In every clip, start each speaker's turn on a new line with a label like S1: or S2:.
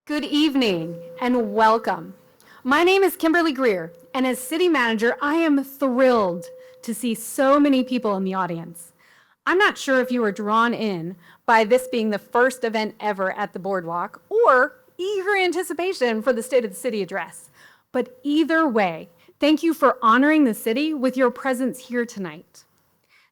S1: Good evening and welcome. My name is Kimberly Greer, and as city manager, I am thrilled to see so many people in the audience. I'm not sure if you were drawn in by this being the first event ever at the Boardwalk or eager anticipation for the State of the City address. But either way, thank you for honoring the city with your presence here tonight.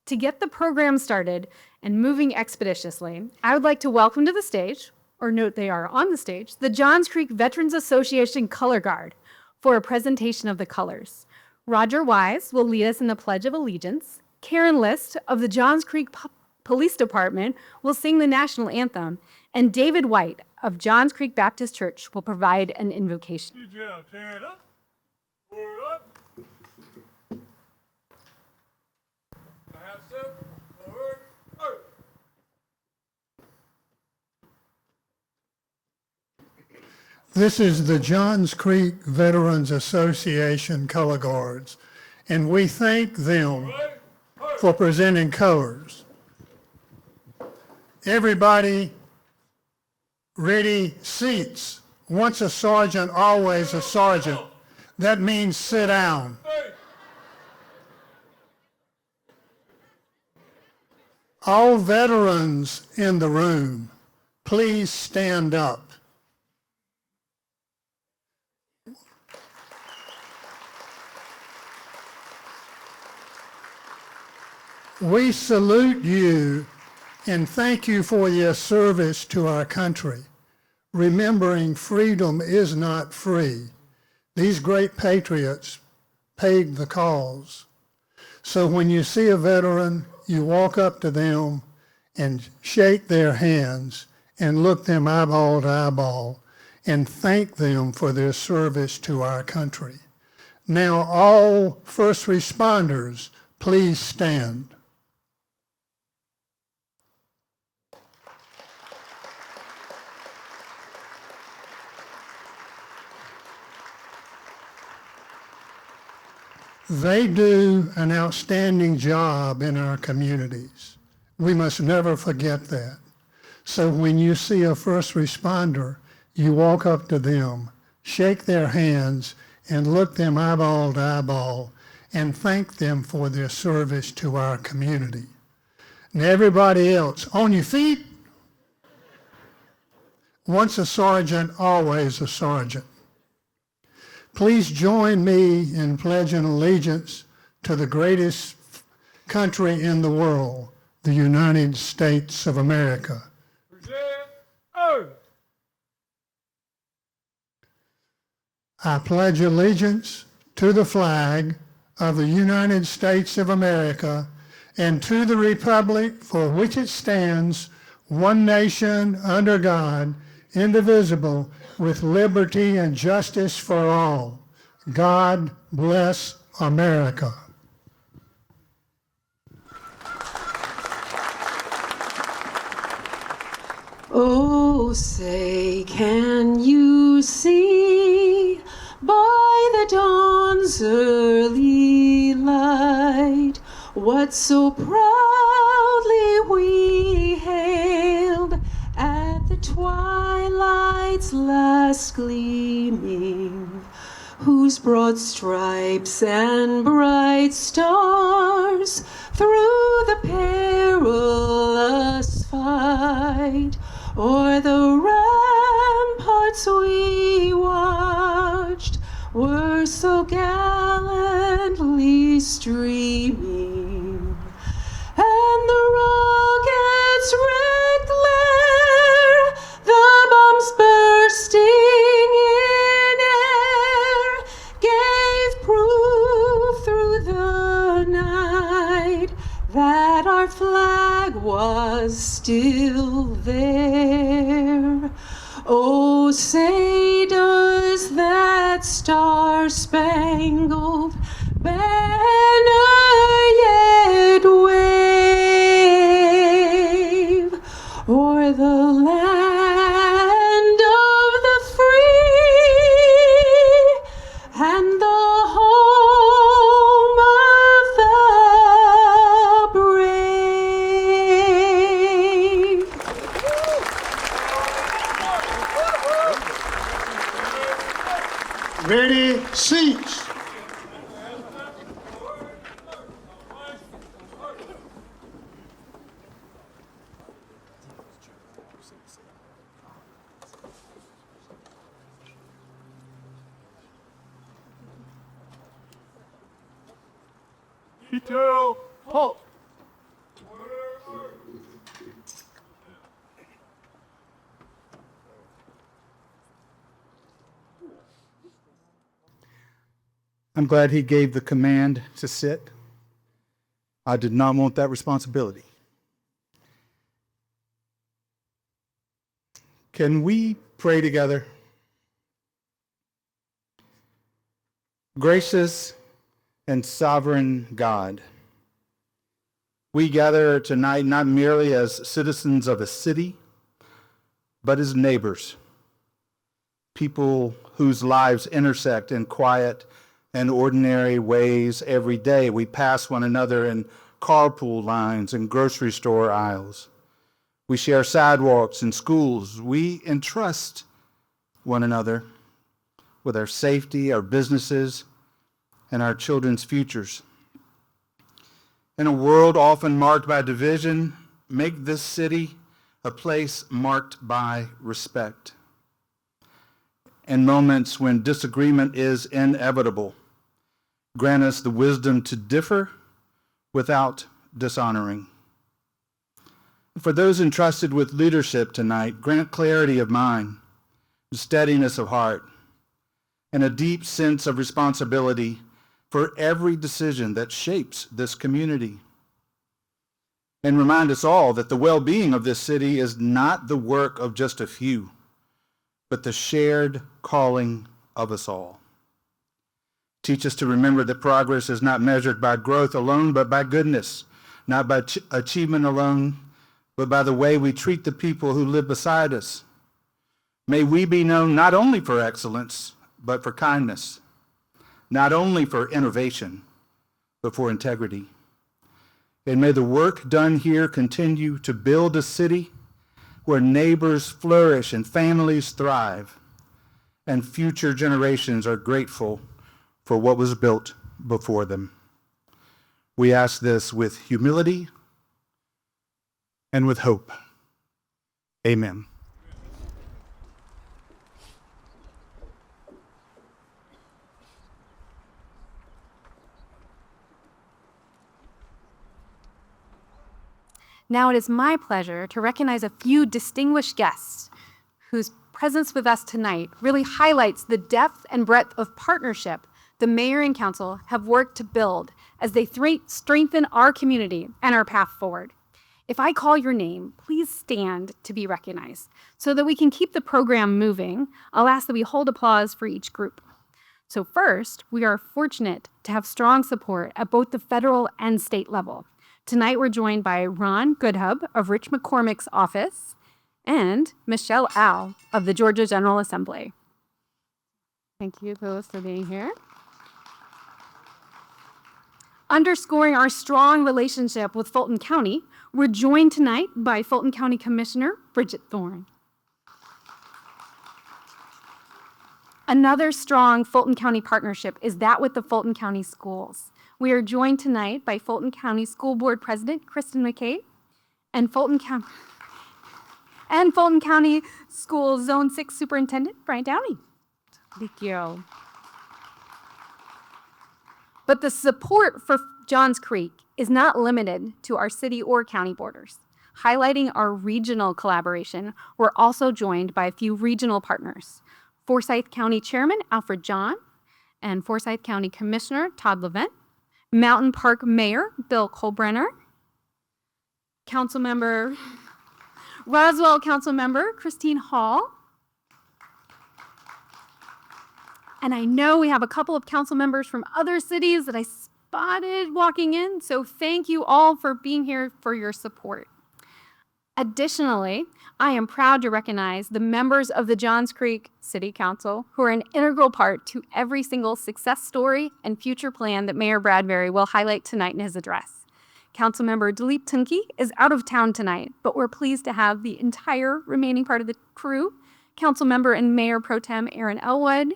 S1: To get the program started and moving expeditiously, I would like to welcome to the stage, or note they are on the stage, the Johns Creek Veterans Association Color Guard for a presentation of the colors. Roger Wise will lead us in the Pledge of Allegiance. Karyn List of the Johns Creek Police Department will sing the national anthem, and David White of Johns Creek Baptist Church will provide an invocation.
S2: Turn it up. Forward up. Half step. Forward. Up.
S3: This is the Johns Creek Veterans Association Color Guards, and we thank them for presenting colors. Everybody ready, seats. Once a sergeant, always a sergeant. That means sit down. All veterans in the room, please stand up. We salute you and thank you for your service to our country. Remembering freedom is not free. These great patriots paid the cause. So when you see a veteran, you walk up to them and shake their hands and look them eyeball to eyeball and thank them for their service to our country. Now all first responders, please stand. They do an outstanding job in our communities. We must never forget that. So when you see a first responder, you walk up to them, shake their hands, and look them eyeball to eyeball, and thank them for their service to our community. And everybody else, on your feet. Once a sergeant, always a sergeant. Please join me in pledging allegiance to the greatest country in the world, the United States of America. I pledge allegiance to the flag of the United States of America and to the republic for which it stands, one nation under God, indivisible, with liberty and justice for all. God bless America.
S4: Oh, say, can you see by the dawn's early light what so proudly we hailed at the twilight's last gleaming, whose broad stripes and bright stars through the perilous fight o'er the ramparts we watched were so gallantly streaming, and the rocket's red glare, the bombs bursting in air, gave proof through the night that our flag was still there. Oh, say, does that star-spangled banner yet wave o'er the land of the free and the home of the brave?
S3: seats.
S2: Detail, halt.
S5: I'm glad he gave the command to sit. I did not want that responsibility. Can we pray together? Gracious and sovereign God, we gather tonight not merely as citizens of a city, but as neighbors, people whose lives intersect in quiet and ordinary ways every day. We pass one another in carpool lines and grocery store aisles. We share sidewalks in schools. We entrust one another with our safety, our businesses, and our children's futures. In a world often marked by division, make this city a place marked by respect. In moments when disagreement is inevitable, grant us the wisdom to differ without dishonoring. For those entrusted with leadership tonight, grant clarity of mind, steadiness of heart, and a deep sense of responsibility for every decision that shapes this community. And remind us all that the well-being of this city is not the work of just a few, but the shared calling of us all. Teach us to remember that progress is not measured by growth alone, but by goodness, not by achievement alone, but by the way we treat the people who live beside us. May we be known not only for excellence, but for kindness, not only for innovation, but for integrity. And may the work done here continue to build a city where neighbors flourish and families thrive, and future generations are grateful for what was built before them. We ask this with humility and with hope. Amen.
S1: Now it is my pleasure to recognize a few distinguished guests whose presence with us tonight really highlights the depth and breadth of partnership the mayor and council have worked to build as they strengthen our community and our path forward. If I call your name, please stand to be recognized. So that we can keep the program moving, I'll ask that we hold applause for each group. So first, we are fortunate to have strong support at both the federal and state level. Tonight, we're joined by Ron Goodhub of Rich McCormick's office and Michelle Al of the Georgia General Assembly. Thank you both for being here. Underscoring our strong relationship with Fulton County, we're joined tonight by Fulton County Commissioner Bridget Thorne. Another strong Fulton County partnership is that with the Fulton County Schools. We are joined tonight by Fulton County School Board President Kristen McCabe and Fulton County School Zone 6 Superintendent Brian Downey. Thank you. But the support for Johns Creek is not limited to our city or county borders. Highlighting our regional collaboration, we're also joined by a few regional partners. Forsyth County Chairman Alfred John and Forsyth County Commissioner Todd Levent, Mountain Park Mayor Bill Colbrenner, Roswell Councilmember Christine Hall, and I know we have a couple of council members from other cities that I spotted walking in, so thank you all for being here for your support. Additionally, I am proud to recognize the members of the Johns Creek City Council who are an integral part to every single success story and future plan that Mayor Bradberry will highlight tonight in his address. Councilmember Dilip Tunke is out of town tonight, but we're pleased to have the entire remaining part of the crew, Councilmember and Mayor Pro Tem Aaron Elwood,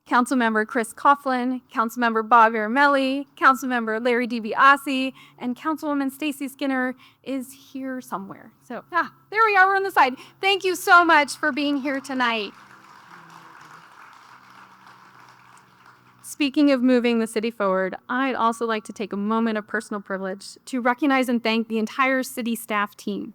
S1: Councilmember Chris Coughlin, Councilmember Bob Aramelli, Councilmember Larry DiBiase, and Councilwoman Stacy Skinner is here somewhere. So, there we are, we're on the side. Thank you so much for being here tonight. Speaking of moving the city forward, I'd also like to take a moment of personal privilege to recognize and thank the entire city staff team.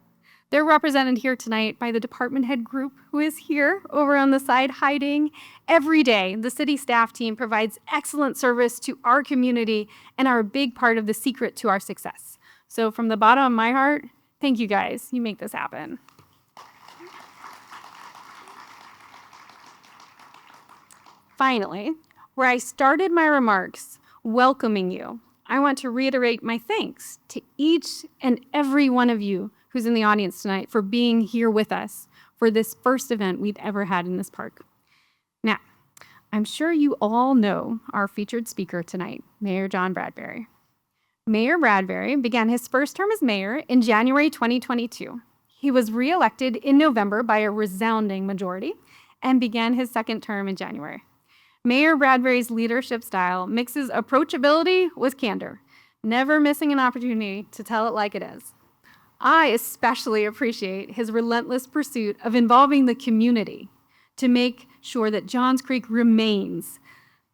S1: They're represented here tonight by the department head group who is here over on the side hiding. Every day, the city staff team provides excellent service to our community and are a big part of the secret to our success. So from the bottom of my heart, thank you guys. You make this happen. Finally, where I started my remarks welcoming you, I want to reiterate my thanks to each and every one of you who's in the audience tonight for being here with us for this first event we've ever had in this park. Now, I'm sure you all know our featured speaker tonight, Mayor John Bradberry. Mayor Bradberry began his first term as mayor in January 2022. He was reelected in November by a resounding majority and began his second term in January. Mayor Bradberry's leadership style mixes approachability with candor, never missing an opportunity to tell it like it is. I especially appreciate his relentless pursuit of involving the community to make sure that Johns Creek remains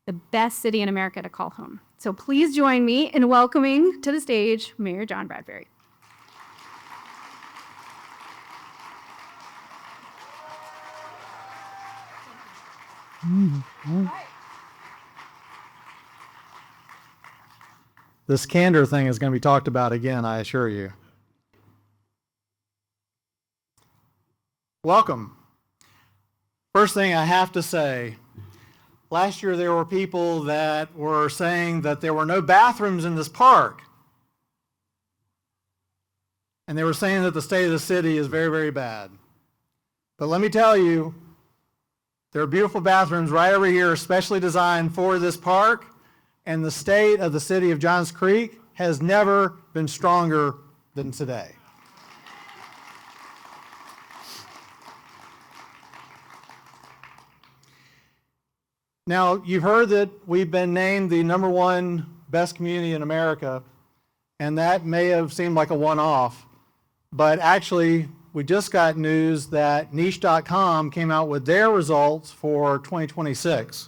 S1: the best city in America to call home. So please join me in welcoming to the stage Mayor John Bradberry.
S6: This candor thing is going to be talked about again, I assure you. Welcome. First thing I have to say, last year there were people that were saying that there were no bathrooms in this park. And they were saying that the state of the city is very, very bad. But let me tell you, there are beautiful bathrooms right over here, especially designed for this park. And the state of the city of Johns Creek has never been stronger than today. Now, you've heard that we've been named the #1 best community in America, and that may have seemed like a one-off, but actually, we just got news that niche.com came out with their results for 2026.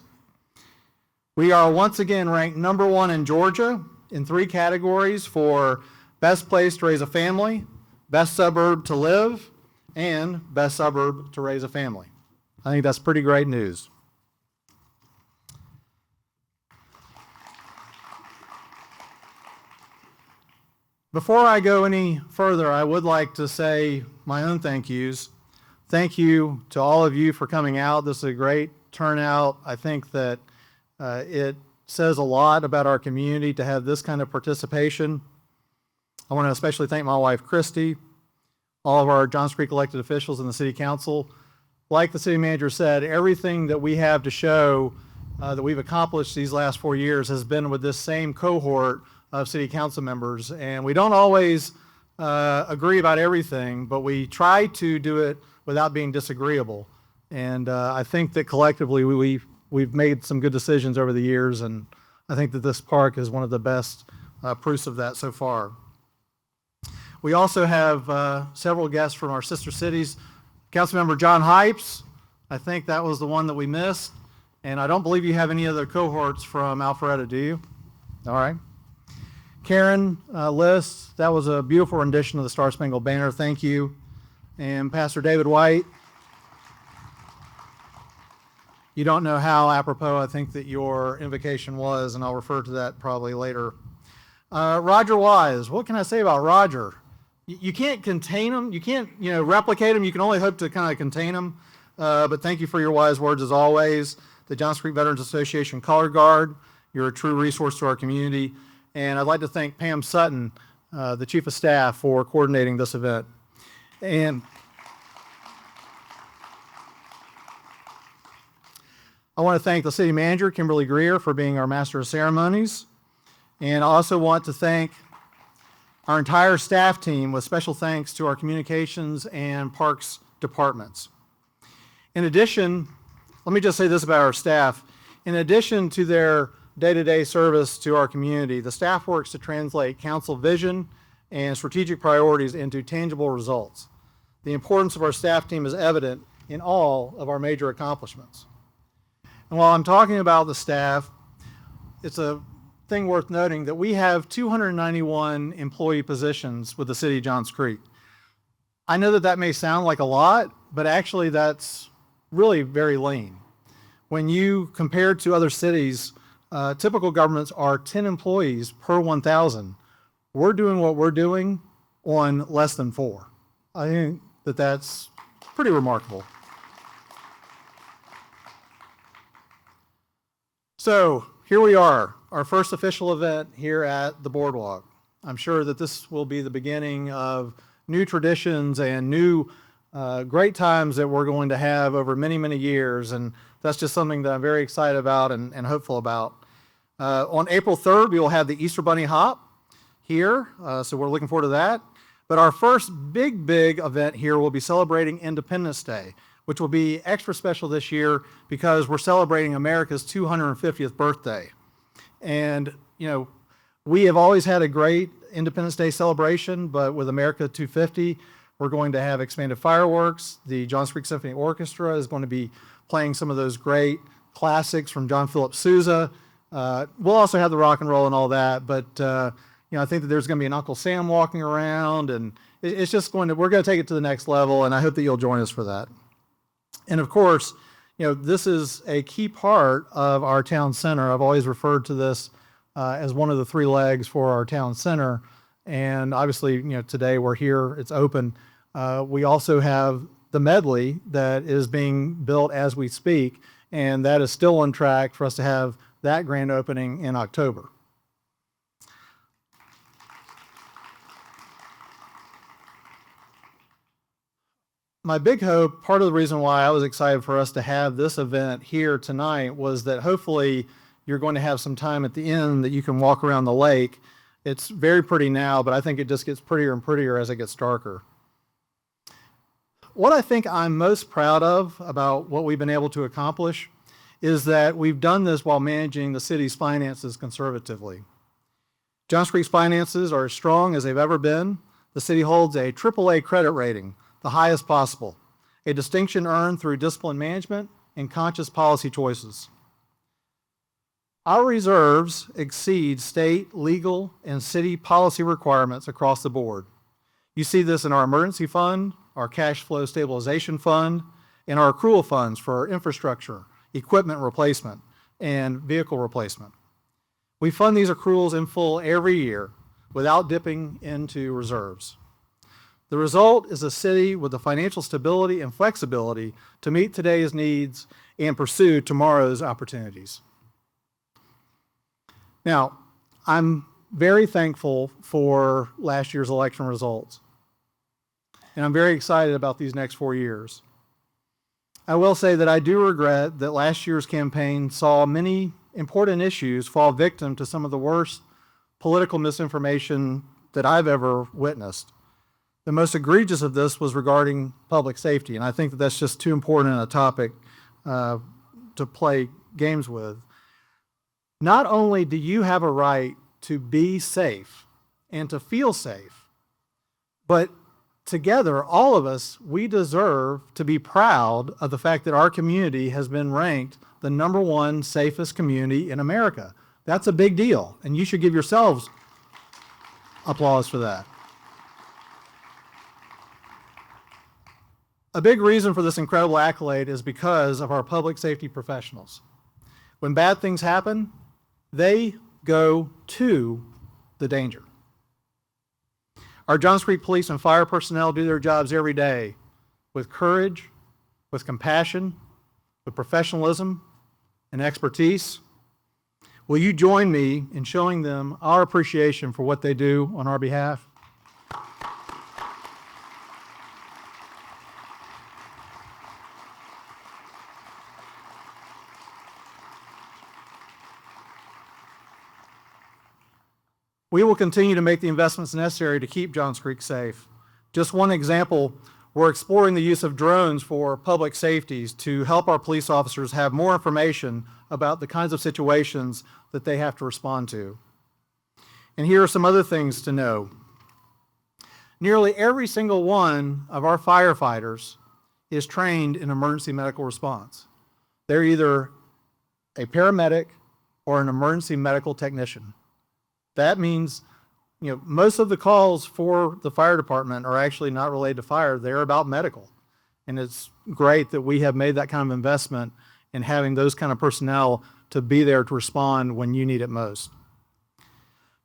S6: We are once again ranked #1 in Georgia in 3 categories for best place to raise a family, best suburb to live, and best suburb to raise a family. I think that's pretty great news. Before I go any further, I would like to say my own thank yous. Thank you to all of you for coming out. This is a great turnout. I think that it says a lot about our community to have this kind of participation. I want to especially thank my wife, Christy, all of our Johns Creek elected officials and the city council. Like the city manager said, everything that we have to show that we've accomplished these last 4 years has been with this same cohort of city council members, and we don't always agree about everything, but we try to do it without being disagreeable. And I think that collectively we've made some good decisions over the years, and I think that this park is one of the best proofs of that so far. We also have several guests from our sister cities. Councilmember John Hypes, I think that was the one that we missed, and I don't believe you have any other cohorts from Alpharetta, do you? All right. Karyn List, that was a beautiful rendition of the Star Spangled Banner. Thank you. And Pastor David White, you don't know how apropos I think that your invocation was, and I'll refer to that probably later. Roger Wise, what can I say about Roger? You can't contain him. You can't, replicate him. You can only hope to kind of contain him. But thank you for your wise words as always. The Johns Creek Veterans Association Color Guard, you're a true resource to our community. And I'd like to thank Pam Sutton, the Chief of Staff, for coordinating this event. And I want to thank the City Manager, Kimberly Greer, for being our Master of Ceremonies. And I also want to thank our entire staff team, with special thanks to our Communications and Parks departments. In addition, let me just say this about our staff. In addition to their day-to-day service to our community, the staff works to translate council vision and strategic priorities into tangible results. The importance of our staff team is evident in all of our major accomplishments. And while I'm talking about the staff, it's a thing worth noting that we have 291 employee positions with the city of Johns Creek. I know that that may sound like a lot, but actually that's really very lean. When you compare to other cities, typical governments are 10 employees per 1,000. We're doing what we're doing on less than 4. I think that that's pretty remarkable. So here we are, our first official event here at the Boardwalk. I'm sure that this will be the beginning of new traditions and new great times that we're going to have over many, many years. And that's just something that I'm very excited about and hopeful about. On April 3rd, we will have the Easter Bunny Hop here, so we're looking forward to that. But our first big event here will be celebrating Independence Day, which will be extra special this year because we're celebrating America's 250th birthday. And, you know, we have always had a great Independence Day celebration, but with America 250, we're going to have expanded fireworks. The Johns Creek Symphony Orchestra is going to be playing some of those great classics from John Philip Sousa. We'll also have the rock and roll and all that, but you know, I think that there's going to be an Uncle Sam walking around, and it's just we're going to take it to the next level, and I hope that you'll join us for that. And of course, you know, this is a key part of our town center. I've always referred to this as one of the 3 legs for our town center, and obviously, you know, today we're here, it's open. We also have the medley that is being built as we speak, and that is still on track for us to have that grand opening in October. My big hope, part of the reason why I was excited for us to have this event here tonight was that hopefully you're going to have some time at the end that you can walk around the lake. It's very pretty now, but I think it just gets prettier and prettier as it gets darker. What I think I'm most proud of about what we've been able to accomplish is that we've done this while managing the city's finances conservatively. Johns Creek's finances are as strong as they've ever been. The city holds a AAA credit rating, the highest possible, a distinction earned through disciplined management and conscious policy choices. Our reserves exceed state, legal, and city policy requirements across the board. You see this in our emergency fund, our cash flow stabilization fund, and our accrual funds for our infrastructure, equipment replacement, and vehicle replacement. We fund these accruals in full every year without dipping into reserves. The result is a city with the financial stability and flexibility to meet today's needs and pursue tomorrow's opportunities. Now, I'm very thankful for last year's election results, and I'm very excited about these next 4 years. I will say that I do regret that last year's campaign saw many important issues fall victim to some of the worst political misinformation that I've ever witnessed. The most egregious of this was regarding public safety, and I think that that's just too important a topic to play games with. Not only do you have a right to be safe and to feel safe, but together, all of us, we deserve to be proud of the fact that our community has been ranked the #1 safest community in America. That's a big deal, and you should give yourselves applause for that. A big reason for this incredible accolade is because of our public safety professionals. When bad things happen, they go to the danger. Our Johns Creek police and fire personnel do their jobs every day with courage, with compassion, with professionalism and expertise. Will you join me in showing them our appreciation for what they do on our behalf? We will continue to make the investments necessary to keep Johns Creek safe. Just one example, We're exploring the use of drones for public safeties to help our police officers have more information about the kinds of situations that they have to respond to. And here are some other things to know. Nearly every single one of our firefighters is trained in emergency medical response. They're either a paramedic or an emergency medical technician. That means, most of the calls for the fire department are actually not related to fire. They're about medical. And it's great that we have made that kind of investment in having those kind of personnel to be there to respond when you need it most.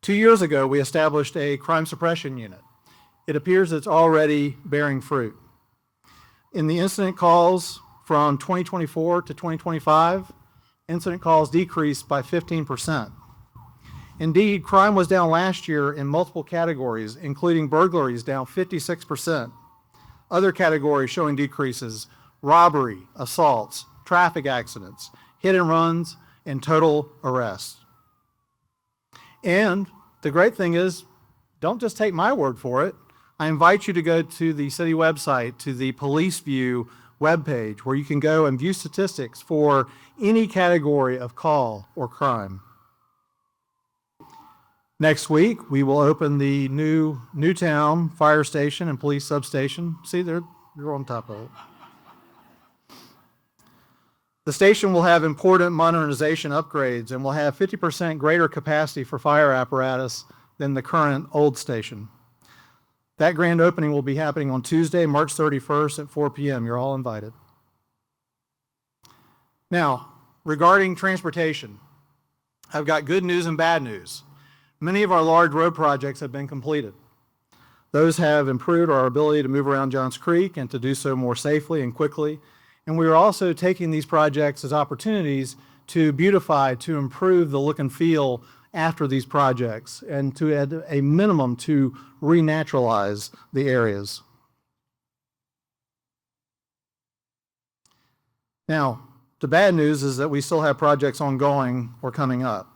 S6: 2 years ago, we established a crime suppression unit. It appears it's already bearing fruit. In the incident calls from 2024 to 2025, incident calls decreased by 15%. Indeed, crime was down last year in multiple categories, including burglaries down 56%. Other categories showing decreases: robbery, assaults, traffic accidents, hit and runs, and total arrests. And the great thing is, don't just take my word for it. I invite you to go to the city website, to the Police View webpage, where you can go and view statistics for any category of call or crime. Next week, we will open the new Newtown Fire Station and Police Substation. See, they're on top of it. The station will have important modernization upgrades and will have 50% greater capacity for fire apparatus than the current old station. That grand opening will be happening on Tuesday, March 31st at 4 p.m. You're all invited. Now, regarding transportation, I've got good news and bad news. Many of our large road projects have been completed. Those have improved our ability to move around Johns Creek and to do so more safely and quickly. And we are also taking these projects as opportunities to beautify, to improve the look and feel after these projects, and to at a minimum to renaturalize the areas. Now, the bad news is that we still have projects ongoing or coming up.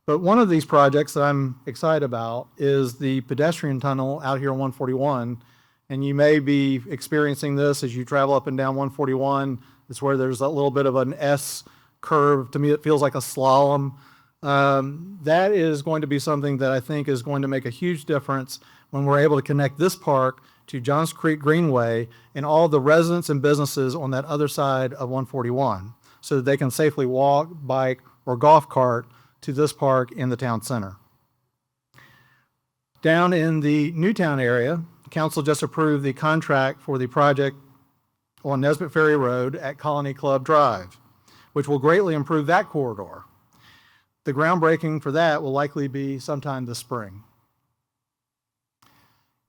S6: But one of these projects that I'm excited about is the pedestrian tunnel out here on 141. And you may be experiencing this as you travel up and down 141. It's where there's a little bit of an S curve. To me, it feels like a slalom. That is going to be something that I think is going to make a huge difference when we're able to connect this park to Johns Creek Greenway and all the residents and businesses on that other side of 141, so that they can safely walk, bike, or golf cart to this park in the town center. Down in the Newtown area, Council just approved the contract for the project on Nesbitt Ferry Road at Colony Club Drive, which will greatly improve that corridor. The groundbreaking for that will likely be sometime this spring.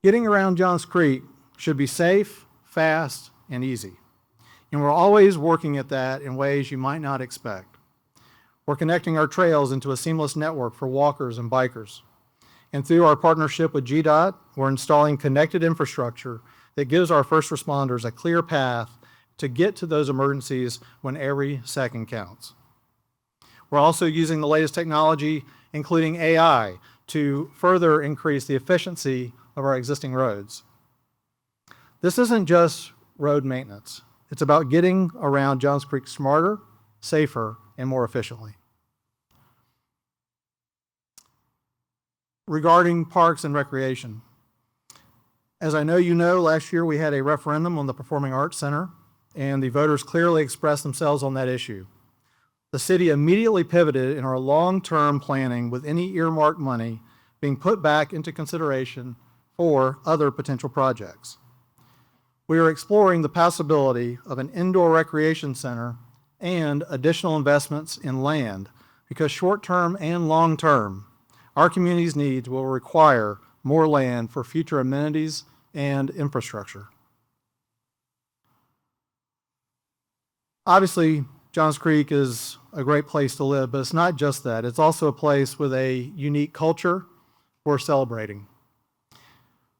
S6: Getting around Johns Creek should be safe, fast, and easy. And we're always working at that in ways you might not expect. We're connecting our trails into a seamless network for walkers and bikers. And through our partnership with GDOT, we're installing connected infrastructure that gives our first responders a clear path to get to those emergencies when every second counts. We're also using the latest technology, including AI, to further increase the efficiency of our existing roads. This isn't just road maintenance. It's about getting around Johns Creek smarter, safer, and more efficiently. Regarding parks and recreation, as I know you know, last year we had a referendum on the Performing Arts Center, and the voters clearly expressed themselves on that issue. The city immediately pivoted in our long-term planning, with any earmarked money being put back into consideration for other potential projects. We are exploring the possibility of an indoor recreation center and additional investments in land, because short-term and long-term, our community's needs will require more land for future amenities and infrastructure. Obviously, Johns Creek is a great place to live, but it's not just that. It's also a place with a unique culture we're celebrating.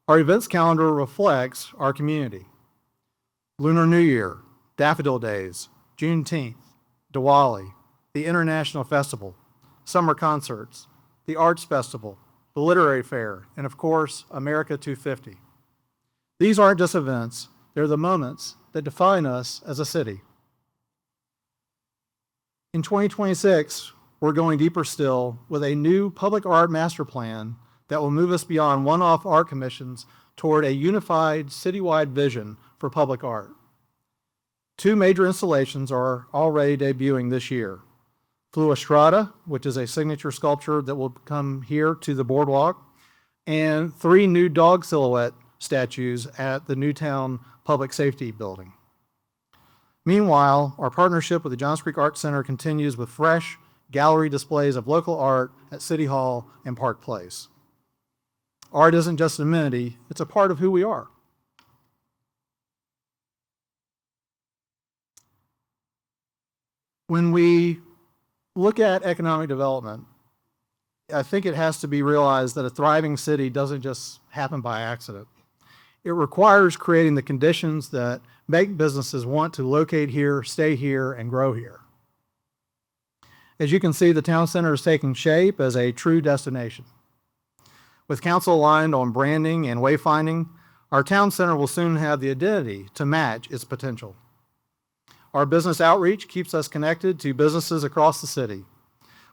S6: Our events calendar reflects our community. Lunar New Year, Daffodil Days, Juneteenth, Diwali, the International Festival, summer concerts, the Arts Festival, the Literary Fair, and of course, America 250. These aren't just events, they're the moments that define us as a city. In 2026, we're going deeper still with a new public art master plan that will move us beyond one-off art commissions toward a unified citywide vision for public art. 2 major installations are already debuting this year. Fluostrata, which is a signature sculpture that will come here to the Boardwalk, and 3 new dog silhouette statues at the Newtown Public Safety Building. Meanwhile, our partnership with the Johns Creek Art Center continues with fresh gallery displays of local art at City Hall and Park Place. Art isn't just an amenity, it's a part of who we are. When we look at economic development, I think it has to be realized that a thriving city doesn't just happen by accident. It requires creating the conditions that make businesses want to locate here, stay here, and grow here. As you can see, the town center is taking shape as a true destination. With council aligned on branding and wayfinding, our town center will soon have the identity to match its potential. Our business outreach keeps us connected to businesses across the city,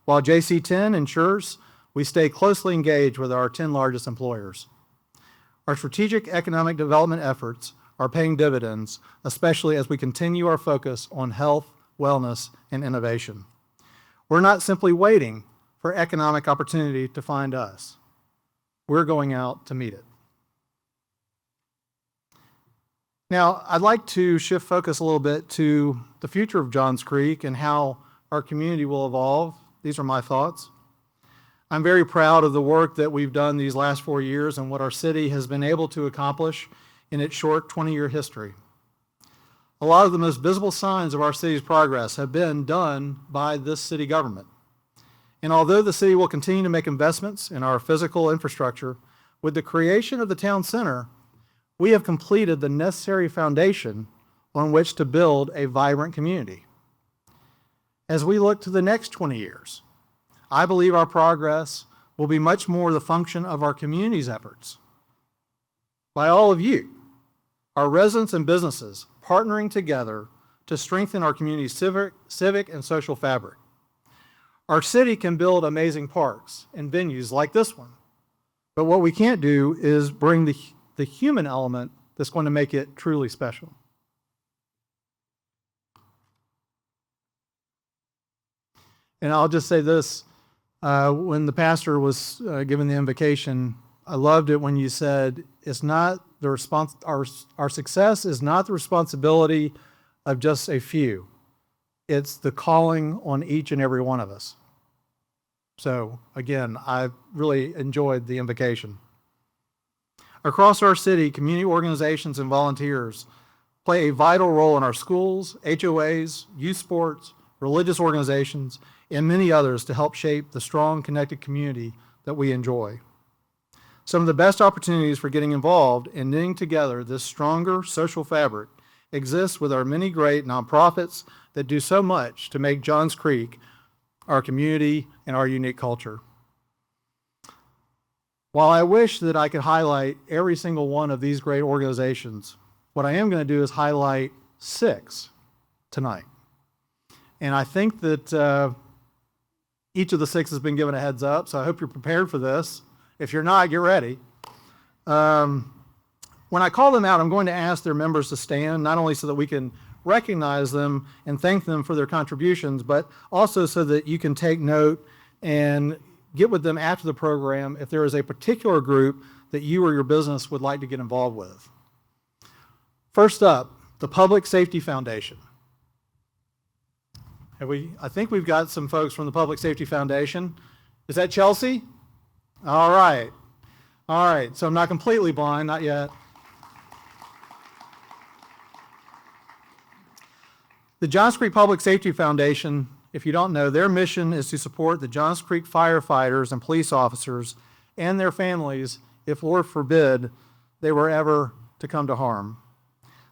S6: while JC10 ensures we stay closely engaged with our 10 largest employers. Our strategic economic development efforts are paying dividends, especially as we continue our focus on health, wellness, and innovation. We're not simply waiting for economic opportunity to find us. We're going out to meet it. Now, I'd like to shift focus a little bit to the future of Johns Creek and how our community will evolve. These are my thoughts. I'm very proud of the work that we've done these last 4 years and what our city has been able to accomplish in its short 20-year history. A lot of the most visible signs of our city's progress have been done by this city government. And although the city will continue to make investments in our physical infrastructure, with the creation of the town center, we have completed the necessary foundation on which to build a vibrant community. As we look to the next 20 years, I believe our progress will be much more the function of our community's efforts. By all of you, our residents and businesses partnering together to strengthen our community's civic and social fabric. Our city can build amazing parks and venues like this one, but what we can't do is bring the human element that's going to make it truly special. And I'll just say this, when the pastor was giving the invocation, I loved it when you said, it's not the our success is not the responsibility of just a few. It's the calling on each and every one of us. So again, I really enjoyed the invocation. Across our city, community organizations and volunteers play a vital role in our schools, HOAs, youth sports, religious organizations, and many others to help shape the strong, connected community that we enjoy. Some of the best opportunities for getting involved in knitting together this stronger social fabric exists with our many great nonprofits that do so much to make Johns Creek our community and our unique culture. While I wish that I could highlight every single one of these great organizations, what I am going to do is highlight 6 tonight. And I think that each of the 6 has been given a heads up, so I hope you're prepared for this. If you're not, get ready. When I call them out, I'm going to ask their members to stand, not only so that we can recognize them and thank them for their contributions, but also so that you can take note and get with them after the program if there is a particular group that you or your business would like to get involved with. First up, the Public Safety Foundation. I think we've got some folks from the Public Safety Foundation. Is that Chelsea? All right. All right, so I'm not completely blind, not yet. The Johns Creek Public Safety Foundation, if you don't know, their mission is to support the Johns Creek firefighters and police officers and their families if, Lord forbid, they were ever to come to harm.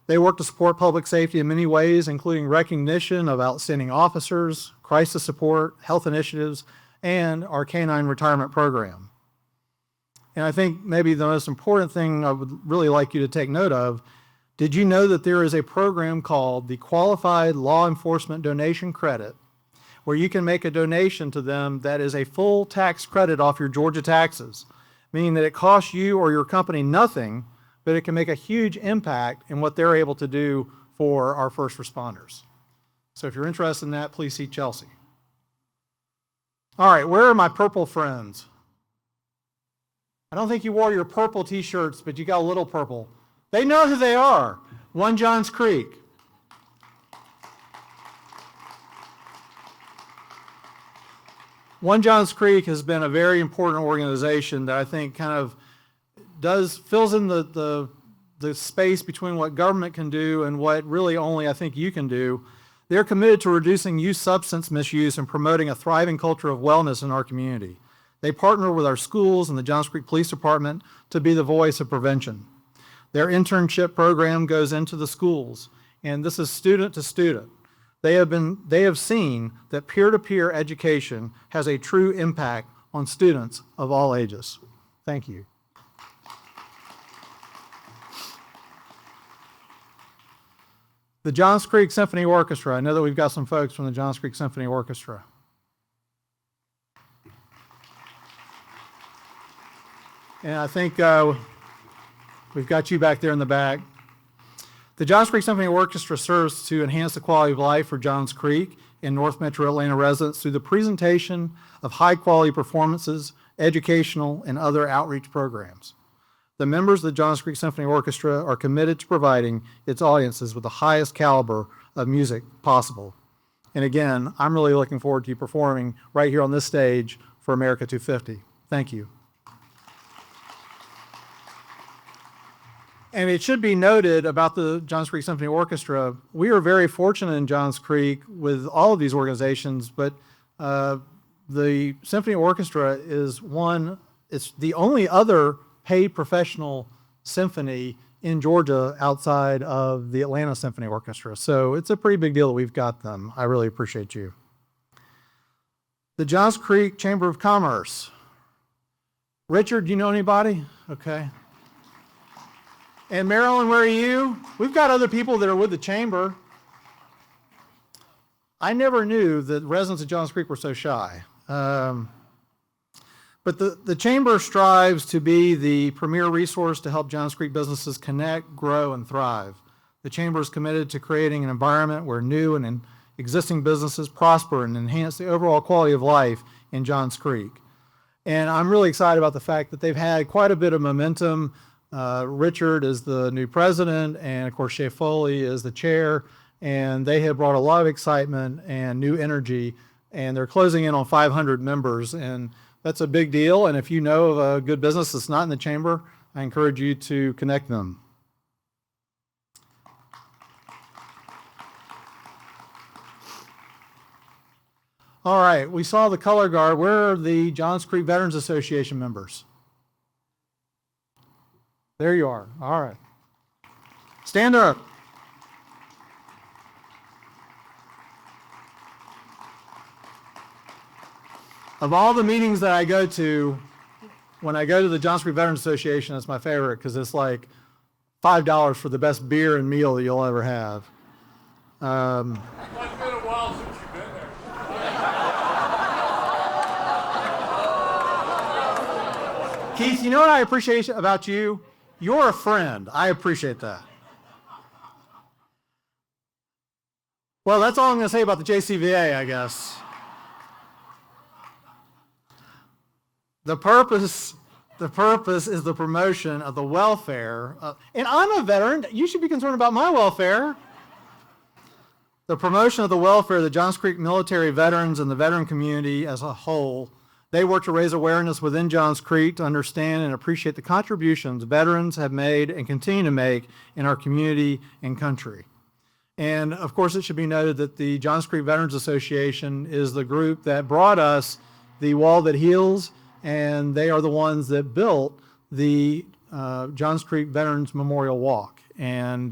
S6: They work to support public safety in many ways, including recognition of outstanding officers, crisis support, health initiatives, and our canine retirement program. And I think maybe the most important thing I would really like you to take note of, did you know that there is a program called the Qualified Law Enforcement Donation Credit, where you can make a donation to them that is a full tax credit off your Georgia taxes, meaning that it costs you or your company nothing, but it can make a huge impact in what they're able to do for our first responders. So if you're interested in that, please see Chelsea. All right, where are my purple friends? I don't think you wore your purple t-shirts, but you got a little purple. They know who they are. One Johns Creek. One Johns Creek has been a very important organization that I think kind of fills in the space between what government can do and what really only I think you can do. They're committed to reducing youth substance misuse and promoting a thriving culture of wellness in our community. They partner with our schools and the Johns Creek Police Department to be the voice of prevention. Their internship program goes into the schools, and this is student to student. They have seen that peer-to-peer education has a true impact on students of all ages. Thank you. The Johns Creek Symphony Orchestra. I know that we've got some folks from the Johns Creek Symphony Orchestra. And I think we've got you back there in the back. The Johns Creek Symphony Orchestra serves to enhance the quality of life for Johns Creek and North Metro Atlanta residents through the presentation of high-quality performances, educational, and other outreach programs. The members of the Johns Creek Symphony Orchestra are committed to providing its audiences with the highest caliber of music possible. And again, I'm really looking forward to you performing right here on this stage for America 250. Thank you. And it should be noted about the Johns Creek Symphony Orchestra, we are very fortunate in Johns Creek with all of these organizations, but the Symphony Orchestra is it's the only other paid professional symphony in Georgia outside of the Atlanta Symphony Orchestra. So it's a pretty big deal that we've got them. I really appreciate you. The Johns Creek Chamber of Commerce. Richard, do you know anybody? Okay. And Marilyn, where are you? We've got other people that are with the chamber. I never knew that residents of Johns Creek were so shy. But the chamber strives to be the premier resource to help Johns Creek businesses connect, grow, and thrive. The chamber is committed to creating an environment where new and existing businesses prosper and enhance the overall quality of life in Johns Creek. And I'm really excited about the fact that they've had quite a bit of momentum. Richard is the new president, and of course Shay Foley is the chair, and they have brought a lot of excitement and new energy, and they're closing in on 500 members, and that's a big deal. And if you know of a good business that's not in the chamber, I encourage you to connect them. All right, we saw the color guard. Where are the Johns Creek Veterans Association members? There you are. All right. Stand up. Of all the meetings that I go to, when I go to the Johns Creek Veterans Association, it's my favorite because it's like $5 for the best beer and meal that you'll ever have.
S2: It's been a while since you've been there.
S6: Keith, you know what I appreciate about you? You're a friend. I appreciate that. Well, that's all I'm going to say about the JCVA, I guess. The purpose is the promotion of the welfare. And I'm a veteran. You should be concerned about my welfare. The promotion of the welfare of the Johns Creek military veterans and the veteran community as a whole. They work to raise awareness within Johns Creek to understand and appreciate the contributions veterans have made and continue to make in our community and country. And of course, it should be noted that the Johns Creek Veterans Association is the group that brought us the Wall That Heals, and they are the ones that built the Johns Creek Veterans Memorial Walk. And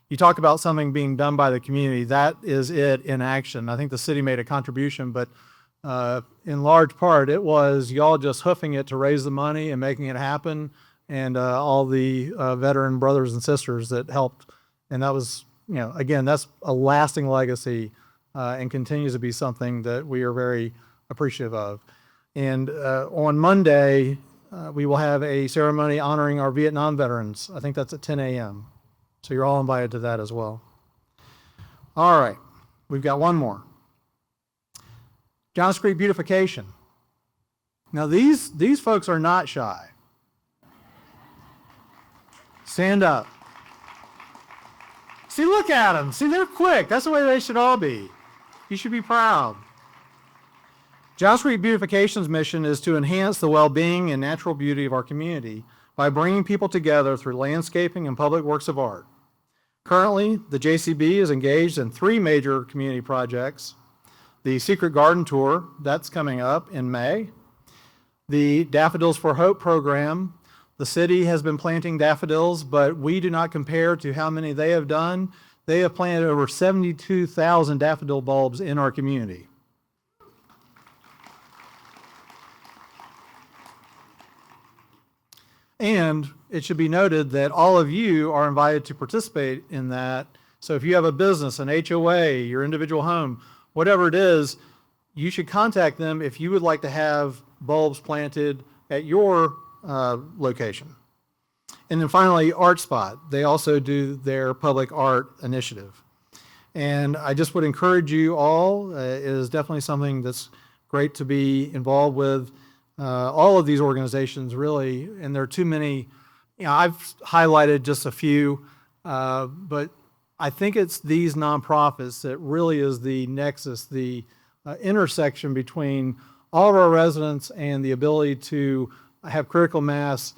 S6: you talk about something being done by the community, that is it in action. I think the city made a contribution, but in large part, it was y'all just hoofing it to raise the money and making it happen, and all the veteran brothers and sisters that helped. And that was, again, that's a lasting legacy and continues to be something that we are very appreciative of. And on Monday, we will have a ceremony honoring our Vietnam veterans. I think that's at 10 a.m. So you're all invited to that as well. All right, we've got one more. Johns Creek beautification. Now these folks are not shy. Stand up. See, look at them. See, they're quick. That's the way they should all be. You should be proud. Johns Creek Beautification's mission is to enhance the well-being and natural beauty of our community by bringing people together through landscaping and public works of art. Currently, the JCB is engaged in 3 major community projects. The Secret Garden Tour, that's coming up in May. The Daffodils for Hope program. The city has been planting daffodils, but we do not compare to how many they have done. They have planted over 72,000 daffodil bulbs in our community. And it should be noted that all of you are invited to participate in that. So if you have a business, an HOA, your individual home, whatever it is, you should contact them if you would like to have bulbs planted at your location. And then finally, Art Spot. They also do their public art initiative. And I just would encourage you all, it is definitely something that's great to be involved with. All of these organizations really, and there are too many, I've highlighted just a few, but I think it's these nonprofits that really is the nexus, the intersection between all of our residents and the ability to have critical mass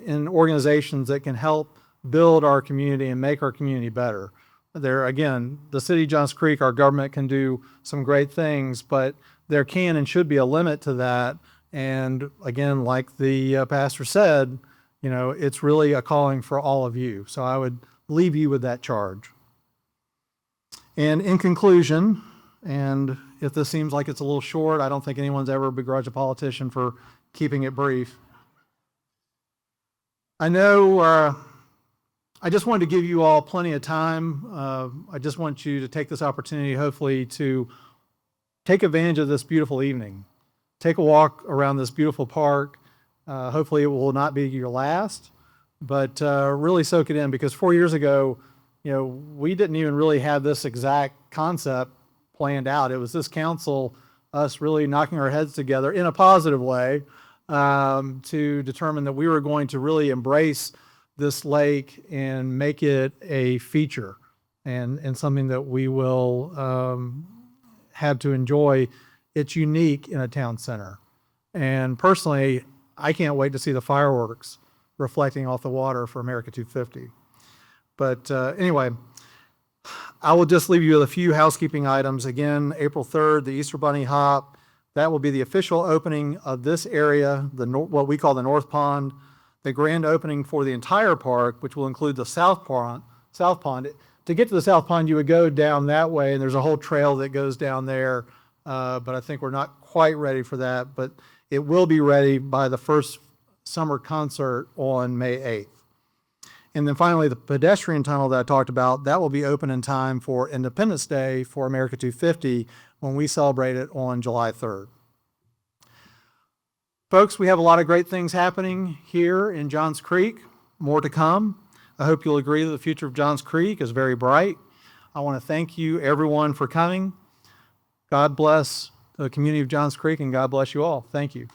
S6: in organizations that can help build our community and make our community better. There, again, the city of Johns Creek, our government can do some great things, but there can and should be a limit to that. And again, like the pastor said, it's really a calling for all of you. So I would leave you with that charge. And in conclusion, and if this seems like it's a little short, I don't think anyone's ever begrudged a politician for keeping it brief. I know I just wanted to give you all plenty of time. I just want you to take this opportunity, hopefully, to take advantage of this beautiful evening. Take a walk around this beautiful park. Hopefully it will not be your last, but really soak it in, because 4 years ago, we didn't even really have this exact concept planned out. It was this council, us really knocking our heads together in a positive way to determine that we were going to really embrace this lake and make it a feature and something that we will have to enjoy. It's unique in a town center. And personally, I can't wait to see the fireworks reflecting off the water for America 250. But anyway, I will just leave you with a few housekeeping items. Again, April 3rd, the Easter Bunny Hop. That will be the official opening of this area, what we call the North Pond. The grand opening for the entire park, which will include the South Pond. To get to the South Pond, you would go down that way, and there's a whole trail that goes down there. But I think we're not quite ready for that, but it will be ready by the first summer concert on May 8th. And then finally, the pedestrian tunnel that I talked about, that will be open in time for Independence Day for America 250 when we celebrate it on July 3rd. Folks, we have a lot of great things happening here in Johns Creek, more to come. I hope you'll agree that the future of Johns Creek is very bright. I want to thank you, everyone, for coming. God bless the community of Johns Creek, and God bless you all. Thank you.